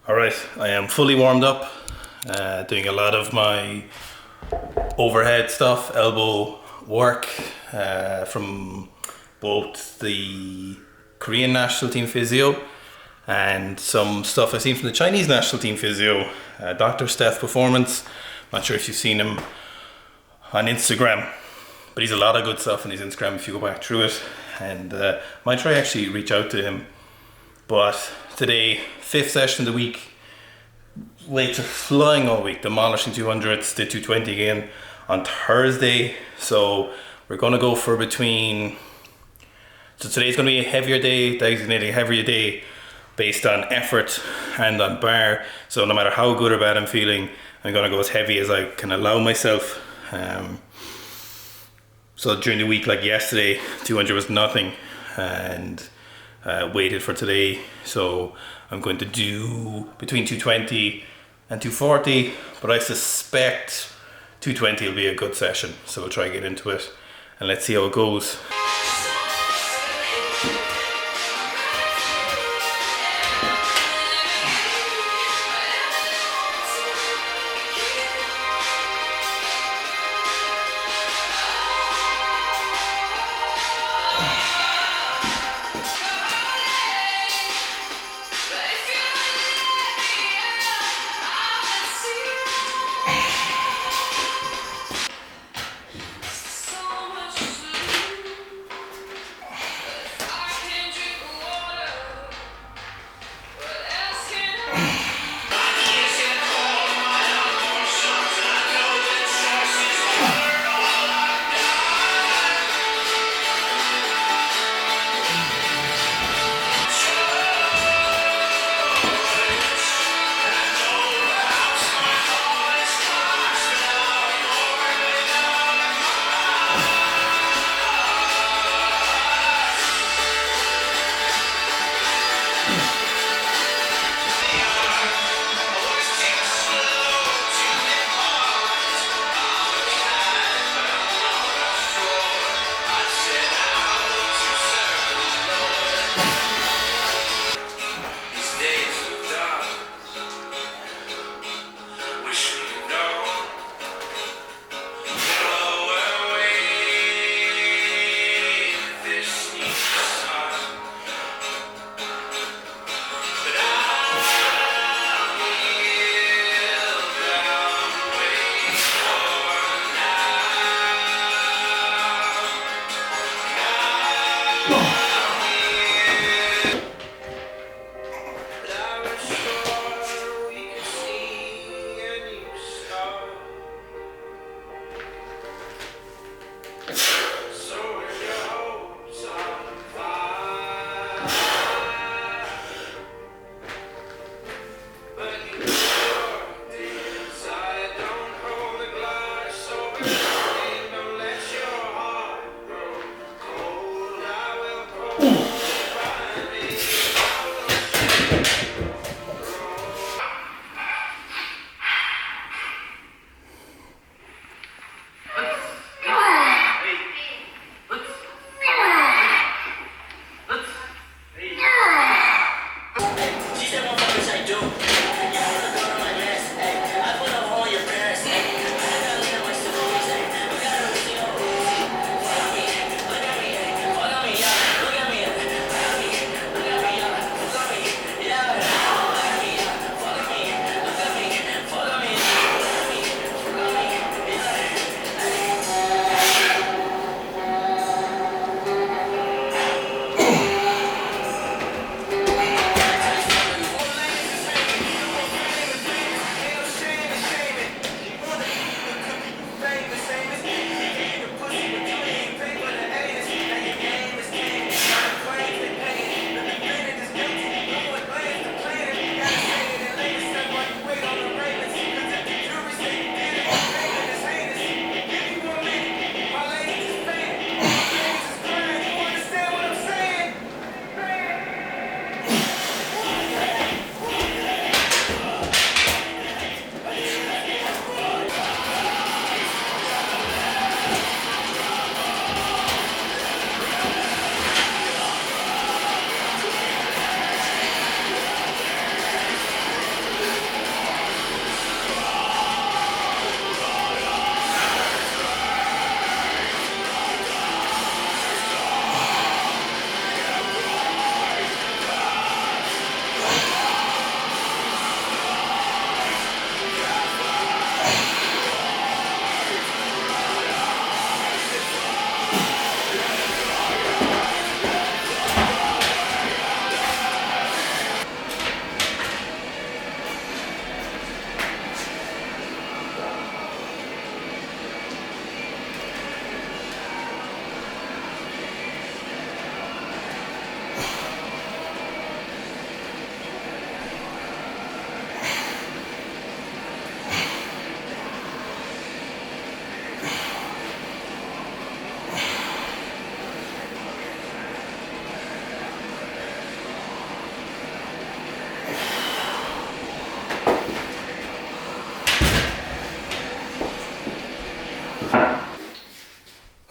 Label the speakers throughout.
Speaker 1: Alright, I am fully warmed up, doing a lot of my overhead stuff, elbow work from both the Korean national team physio and some stuff I've seen from the Chinese national team physio, Dr. Steph Performance. Not sure if you've seen him on Instagram, but he's a lot of good stuff on his Instagram if you go back through it. And might try actually reach out to him. But today, fifth session of the week. Weights are flying all week, demolishing 200s, did 220 again on Thursday. So we're going to go for so today's going to be a heavier day, designated a heavier day based on effort and on bar. So no matter how good or bad I'm feeling, I'm going to go as heavy as I can allow myself. So during the week, like yesterday, 200 was nothing, and waited for today. So I'm going to do between 220 and 240, but I suspect 220 will be a good session. So we'll try to get into it and let's see how it goes.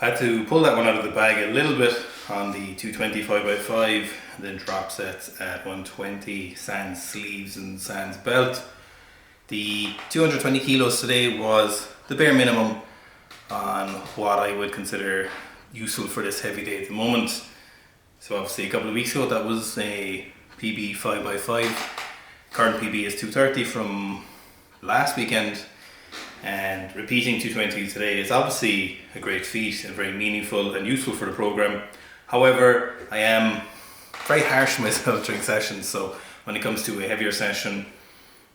Speaker 1: Had to pull that one out of the bag a little bit on the 220 5x5, and then drop sets at 120 sans sleeves and sans belt. The 220 kilos today was the bare minimum on what I would consider useful for this heavy day at the moment. So obviously a couple of weeks ago that was a PB 5x5. Current PB is 230 from last weekend, and repeating 220 today is obviously a great feat and very meaningful and useful for the program. However, I am very harsh on myself during sessions, so when it comes to a heavier session,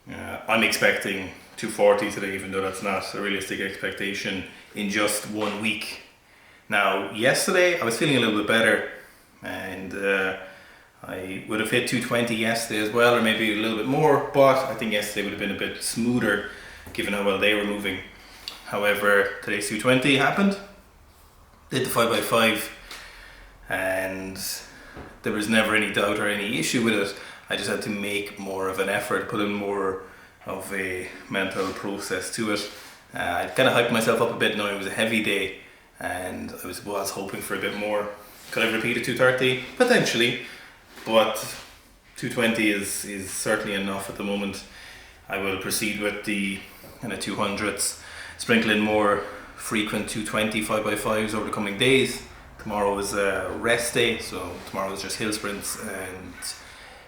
Speaker 1: I'm expecting 240 today, even though that's not a realistic expectation in just 1 week. Now, yesterday I was feeling a little bit better, and I would have hit 220 yesterday as well, or maybe a little bit more, but I think yesterday would have been a bit smoother given how well they were moving. However, today's 220 happened, did the 5x5, and there was never any doubt or any issue with it. I just had to make more of an effort, put in more of a mental process to it. I kind of hyped myself up a bit knowing it was a heavy day, and I was hoping for a bit more. Could I repeat a 230? Potentially, but 220 is certainly enough at the moment. I will proceed with the kind of 200s, sprinkle in more frequent 220 5x5s over the coming days. Tomorrow is a rest day, so tomorrow is just hill sprints and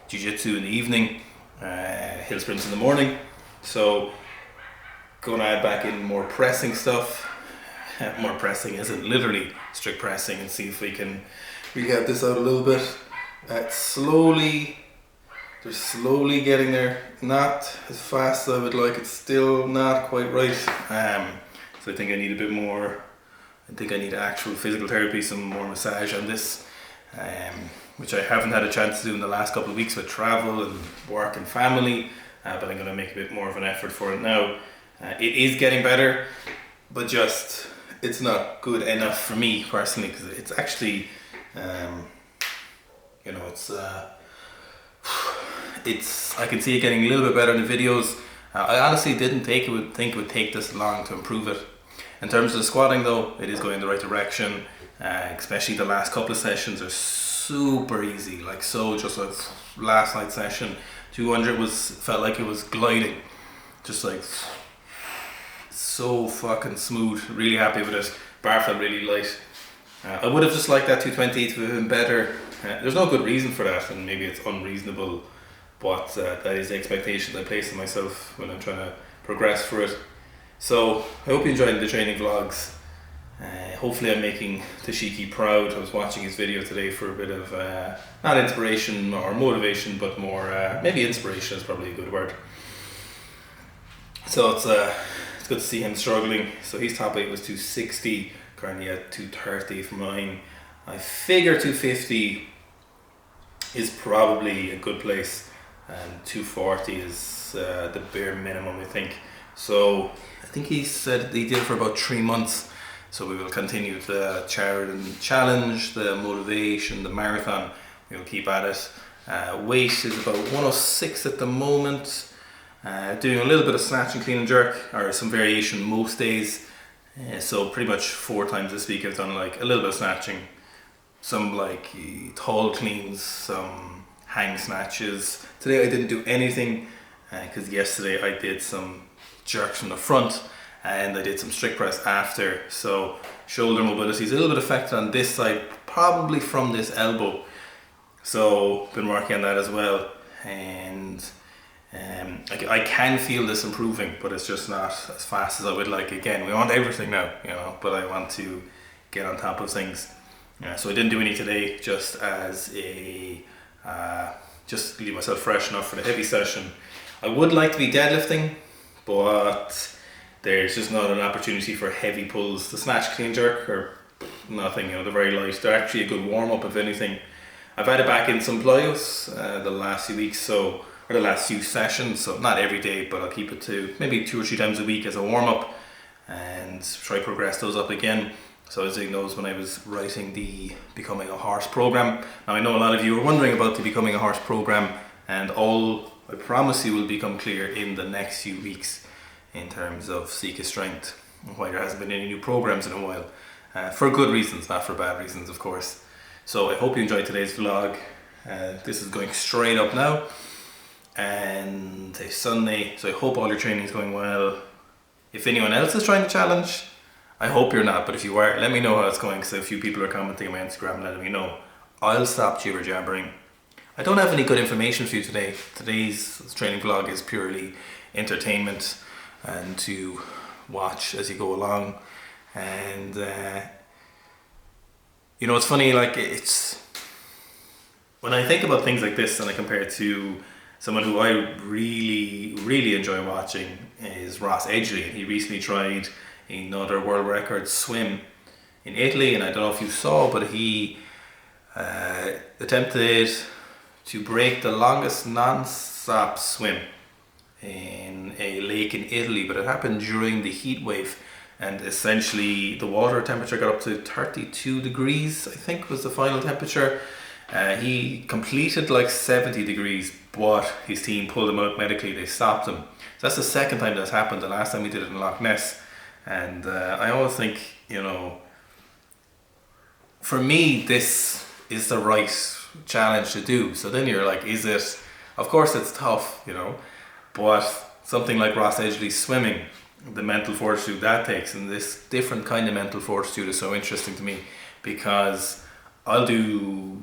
Speaker 1: jiu-jitsu in the evening, hill sprints in the morning. So going to add back in more pressing stuff. More pressing isn't literally strict pressing, and see if we can rehab this out a little bit. They're slowly getting there. Not as fast as I would like. It's still not quite right. So I think I need a bit more. I think I need actual physical therapy, some more massage on this, which I haven't had a chance to do in the last couple of weeks with travel and work and family. But I'm going to make a bit more of an effort for it now. It is getting better, but just it's not good enough for me personally, because it's actually, it's I can see it getting a little bit better in the videos. I honestly didn't think it would take this long to improve it. In terms of the squatting though, it is going in the right direction. Especially the last couple of sessions are super easy. Like, so just like last night's session, 200 felt like it was gliding, just like so fucking smooth. Really happy with it. Bar felt really light. I would have just liked that 220 to have been better. There's no good reason for that, and maybe it's unreasonable, but that is the expectation I place on myself when I'm trying to progress through it. So I hope you enjoyed the training vlogs. Hopefully I'm making Toshiki proud. I was watching his video today for a bit of not inspiration or motivation, but more maybe inspiration is probably a good word. So it's good to see him struggling. So his top weight was 260, currently at 230 for mine. I figure 250 is probably a good place, and 240 is the bare minimum, I think. So I think he said he did it for about 3 months. So we will continue the challenge, the motivation, the marathon. We'll keep at it. Weight is about 106 at the moment. Doing a little bit of snatch and clean and jerk, or some variation most days. So pretty much 4 times this week I've done like a little bit of snatching, some like tall cleans, some hang snatches. Today I didn't do anything because yesterday I did some jerks from the front and I did some strict press after. So shoulder mobility is a little bit affected on this side, probably from this elbow. So been working on that as well, and I can feel this improving, but it's just not as fast as I would like. Again, we want everything now, but I want to get on top of things. So I didn't do any today, just as a just leave myself fresh enough for the heavy session. I would like to be deadlifting, but there's just not an opportunity for heavy pulls. The snatch, clean, jerk are nothing, they're very light. They're actually a good warm up if anything. I've added back in some plyos the last few weeks, or the last few sessions, so not every day, but I'll keep it to maybe 2 or 3 times a week as a warm up and try to progress those up again. So as Zig knows, when I was writing the Becoming a Horse program, now I know a lot of you are wondering about the Becoming a Horse program, and all I promise you will become clear in the next few weeks in terms of Seek a Strength, and why there hasn't been any new programs in a while. for good reasons, not for bad reasons, of course. So I hope you enjoyed today's vlog. This is going straight up now, and it's Sunday, so I hope all your training is going well. If anyone else is trying to challenge, I hope you're not, but if you are, let me know how it's going, because a few people are commenting on my Instagram letting me know. I'll stop jibber jabbering. I don't have any good information for you today. Today's training vlog is purely entertainment and to watch as you go along. And you know, it's funny, like, it's when I think about things like this and I compare it to someone who I really enjoy watching is Ross Edgley. He recently tried another world record swim in Italy, and I don't know if you saw, but he attempted to break the longest non-stop swim in a lake in Italy, but it happened during the heat wave, and essentially the water temperature got up to 32 degrees, I think was the final temperature. He completed like 70 degrees, but his team pulled him out medically. They stopped him. So that's the second time that's happened. The last time we did it in Loch Ness. And I always think, you know, for me, this is the right challenge to do. So then you're like, is it? Of course it's tough, you know, but something like Ross Edgley swimming, the mental fortitude that takes, and this different kind of mental fortitude is so interesting to me, because I'll do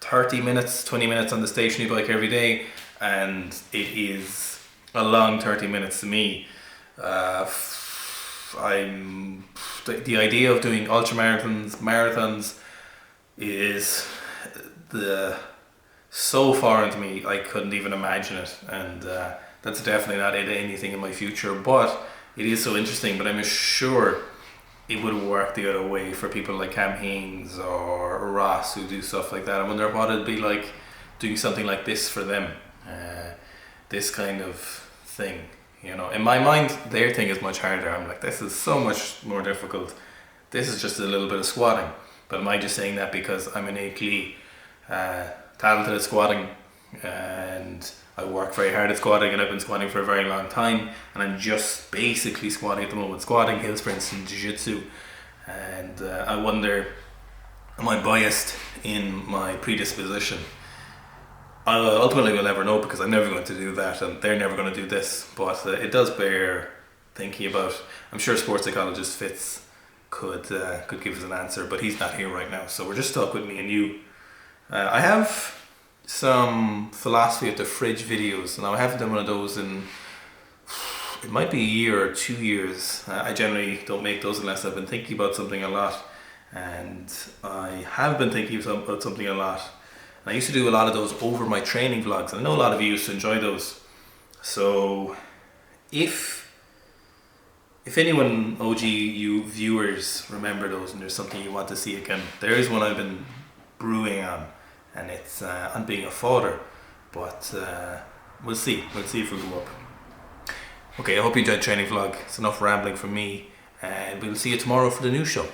Speaker 1: 30 minutes, 20 minutes on the stationary bike every day, and it is a long 30 minutes to me. The idea of doing marathons is so foreign to me. I couldn't even imagine it, and that's definitely not anything in my future, but it is so interesting. But I'm sure it would work the other way for people like Cam Hanes or Ross who do stuff like that. I wonder what it'd be like doing something like this for them, this kind of thing. You know, in my mind, their thing is much harder. I'm like, this is so much more difficult. This is just a little bit of squatting. But am I just saying that because I'm innately talented at squatting, and I work very hard at squatting, and I've been squatting for a very long time, and I'm just basically squatting at the moment, squatting, hill sprints, and jiu-jitsu. And I wonder, am I biased in my predisposition? Ultimately we'll never know, because I'm never going to do that and they're never going to do this, but it does bear thinking about. I'm sure sports psychologist Fitz could give us an answer, but he's not here right now, so we're just stuck with me and you. I have some philosophy of the fridge videos, and I haven't done one of those in, it might be a year or 2 years. I generally don't make those unless I've been thinking about something a lot, and I have been thinking about something a lot. I used to do a lot of those over my training vlogs, and I know a lot of you used to enjoy those. So if anyone, OG you viewers, remember those and there's something you want to see again, there is one I've been brewing on, and it's on being a father, but we'll see if we'll go up. Okay, I hope you enjoyed the training vlog. It's enough rambling from me, and we'll see you tomorrow for the new show.